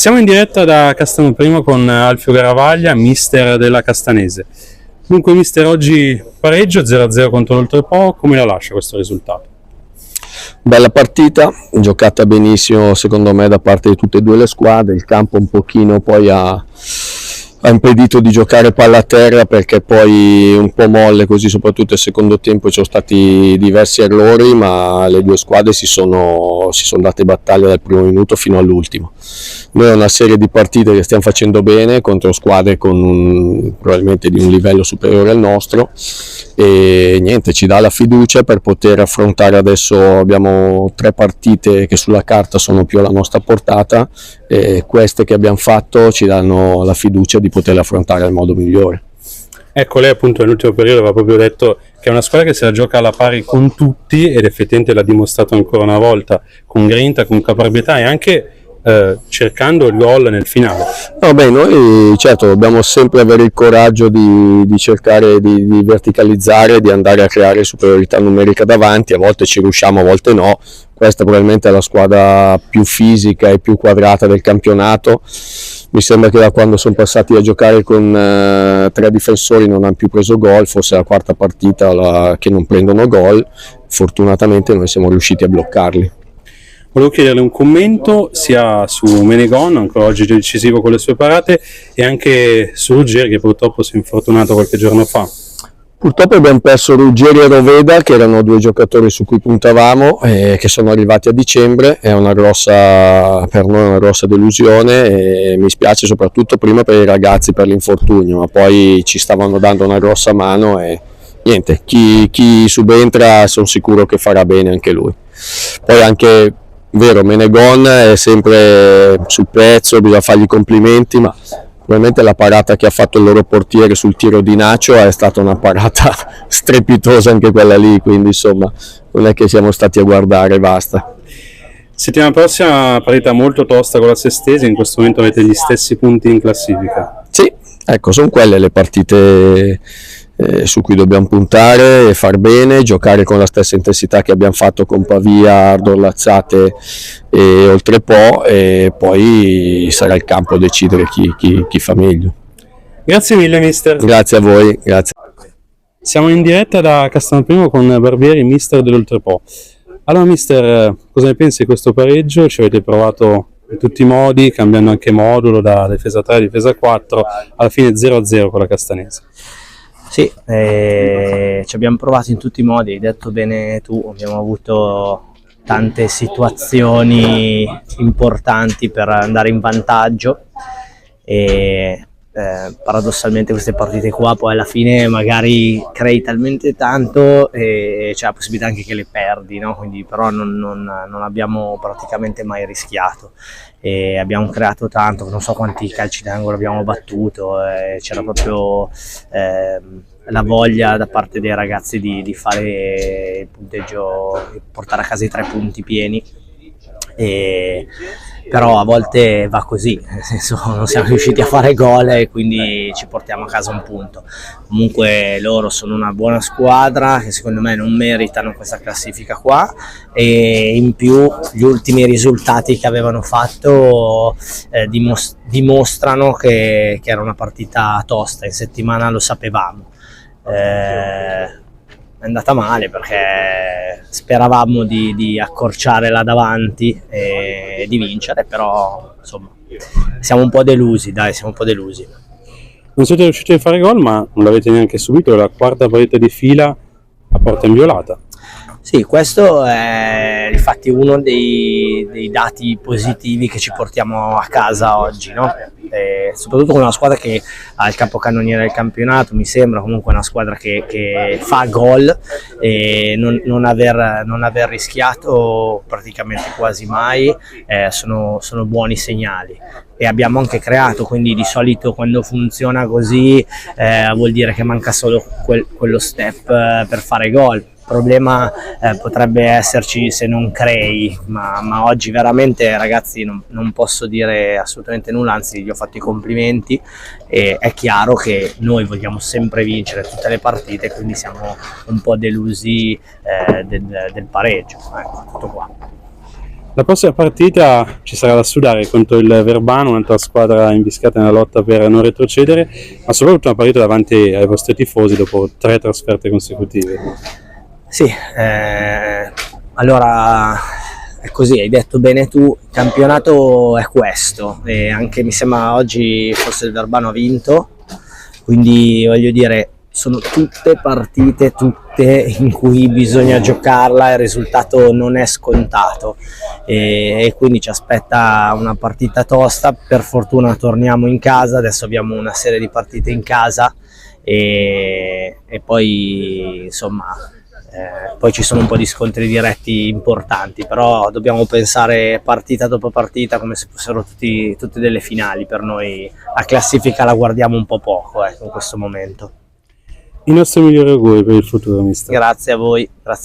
Siamo in diretta da Castano Primo con Alfio Garavaglia, mister della Castanese. Dunque mister, oggi pareggio 0-0 contro l'Oltrepo, come la lascia questo risultato? Bella partita, giocata benissimo secondo me da parte di tutte e due le squadre. Il campo un pochino poi ha impedito di giocare palla a terra, perché poi un po' molle così, soprattutto nel secondo tempo ci sono stati diversi errori, ma le due squadre si sono date battaglia dal primo minuto fino all'ultimo. Noi è una serie di partite che stiamo facendo bene contro squadre con probabilmente di un livello superiore al nostro, e niente, ci dà la fiducia per poter affrontare. Adesso abbiamo 3 partite che sulla carta sono più alla nostra portata, e queste che abbiamo fatto ci danno la fiducia di poterle affrontare al modo migliore. Ecco, lei appunto nell'ultimo periodo aveva proprio detto che è una squadra che se la gioca alla pari con tutti, ed effettivamente l'ha dimostrato ancora una volta, con grinta, con caparbietà e anche cercando il gol nel finale. Noi certo dobbiamo sempre avere il coraggio di cercare di verticalizzare, di andare a creare superiorità numerica davanti. A volte ci riusciamo, a volte no. Questa probabilmente è la squadra più fisica e più quadrata del campionato. Mi sembra che da quando sono passati a giocare con 3 difensori non hanno più preso gol, forse è la quarta partita che non prendono gol. Fortunatamente noi siamo riusciti a bloccarli. Volevo chiederle un commento sia su Menegon, ancora oggi decisivo con le sue parate, e anche su Ruggeri, che purtroppo si è infortunato qualche giorno fa. Purtroppo abbiamo perso Ruggeri e Roveda, che erano 2 giocatori su cui puntavamo e che sono arrivati a dicembre. È per noi una grossa delusione, e mi spiace soprattutto prima per i ragazzi per l'infortunio, ma poi ci stavano dando una grossa mano e niente, chi subentra sono sicuro che farà bene anche lui. Poi anche vero, Menegon è sempre sul pezzo, bisogna fargli complimenti, ma probabilmente la parata che ha fatto il loro portiere sul tiro di Nacho è stata una parata strepitosa anche quella lì, quindi insomma non è che siamo stati a guardare e basta. Settimana prossima partita molto tosta con la Sestesi, in questo momento avete gli stessi punti in classifica. Sì, ecco, sono quelle le partite su cui dobbiamo puntare e far bene, giocare con la stessa intensità che abbiamo fatto con Pavia, Ardor Lazzate e Oltrepo, e poi sarà il campo a decidere chi fa meglio. Grazie mille mister. Grazie a voi, grazie. Siamo in diretta da Castano Primo con Barbieri, mister dell'Oltrepo. Allora mister, cosa ne pensi di questo pareggio? Ci avete provato in tutti i modi, cambiando anche modulo da difesa 3 a difesa 4, alla fine 0-0 con la Castanese. Sì, ci abbiamo provato in tutti i modi, hai detto bene tu, abbiamo avuto tante situazioni importanti per andare in vantaggio, e paradossalmente queste partite qua poi alla fine magari crei talmente tanto e c'è la possibilità anche che le perdi, no? Quindi però non abbiamo praticamente mai rischiato, e abbiamo creato tanto, non so quanti calci d'angolo abbiamo battuto, c'era proprio la voglia da parte dei ragazzi di fare il punteggio, portare a casa i 3 punti pieni. Però a volte va così, nel senso non siamo riusciti a fare gol e quindi ci portiamo a casa un punto. Comunque loro sono una buona squadra che secondo me non meritano questa classifica qua, e in più gli ultimi risultati che avevano fatto dimostrano che era una partita tosta. In settimana lo sapevamo. È andata male perché speravamo di accorciare là davanti e di vincere, però insomma siamo un po' delusi, Non siete riusciti a fare gol, ma non l'avete neanche subito, la quarta partita di fila a porta inviolata. Sì, questo è infatti uno dei dati positivi che ci portiamo a casa oggi, no? Soprattutto con una squadra che ha il capocannoniere del campionato, mi sembra comunque una squadra che fa gol, e non aver rischiato praticamente quasi mai sono buoni segnali. E abbiamo anche creato, quindi di solito quando funziona così vuol dire che manca solo quello step per fare gol. Il problema potrebbe esserci se non crei, ma oggi veramente ragazzi non posso dire assolutamente nulla, anzi gli ho fatto i complimenti, e è chiaro che noi vogliamo sempre vincere tutte le partite, quindi siamo un po' delusi del pareggio, tutto qua. La prossima partita ci sarà da sudare contro il Verbano, un'altra squadra invischiata nella lotta per non retrocedere, ma soprattutto una partita davanti ai vostri tifosi dopo 3 trasferte consecutive. Sì, allora è così, hai detto bene tu, il campionato è questo, e anche mi sembra oggi forse il Verbano ha vinto, quindi voglio dire, sono tutte partite, tutte in cui bisogna giocarla, il risultato non è scontato e quindi ci aspetta una partita tosta. Per fortuna torniamo in casa, adesso abbiamo una serie di partite in casa e poi insomma poi ci sono un po' di scontri diretti importanti, però dobbiamo pensare partita dopo partita come se fossero tutte delle finali. Per noi la classifica la guardiamo un po' poco in questo momento. I nostri migliori auguri per il futuro, mister. Grazie a voi. Grazie.